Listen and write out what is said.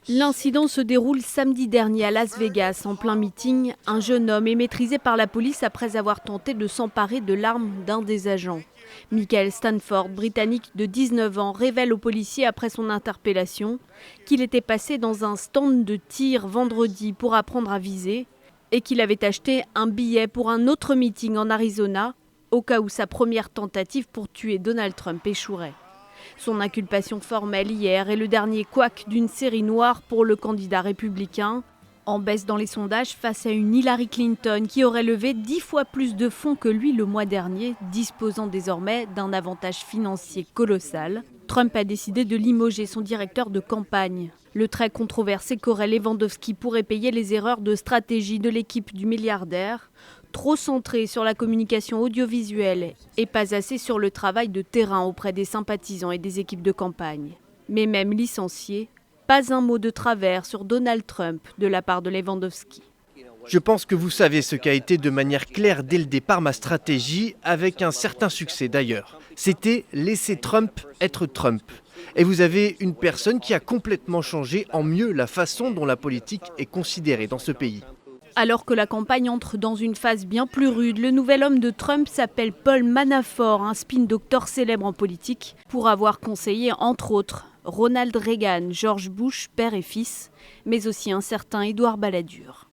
L'incident se déroule samedi dernier à Las Vegas. En plein meeting, un jeune homme est maîtrisé par la police après avoir tenté de s'emparer de l'arme d'un des agents. Michael Stanford, britannique de 19 ans, révèle aux policiers après son interpellation qu'il était passé dans un stand de tir vendredi pour apprendre à viser et qu'il avait acheté un billet pour un autre meeting en Arizona au cas où sa première tentative pour tuer Donald Trump échouerait. Son inculpation formelle hier est le dernier couac d'une série noire pour le candidat républicain, en baisse dans les sondages face à une Hillary Clinton qui aurait levé 10 fois plus de fonds que lui le mois dernier, disposant désormais d'un avantage financier colossal. Trump a décidé de limoger son directeur de campagne. Le très controversé Corey Lewandowski pourrait payer les erreurs de stratégie de l'équipe du milliardaire, trop centrée sur la communication audiovisuelle et pas assez sur le travail de terrain auprès des sympathisants et des équipes de campagne. Mais même licencié, pas un mot de travers sur Donald Trump de la part de Lewandowski. Je pense que vous savez ce qu'a été de manière claire dès le départ ma stratégie, avec un certain succès d'ailleurs. C'était laisser Trump être Trump. Et vous avez une personne qui a complètement changé en mieux la façon dont la politique est considérée dans ce pays. Alors que la campagne entre dans une phase bien plus rude, le nouvel homme de Trump s'appelle Paul Manafort, un spin-doctor célèbre en politique, pour avoir conseillé entre autres Ronald Reagan, George Bush, père et fils, mais aussi un certain Édouard Balladur.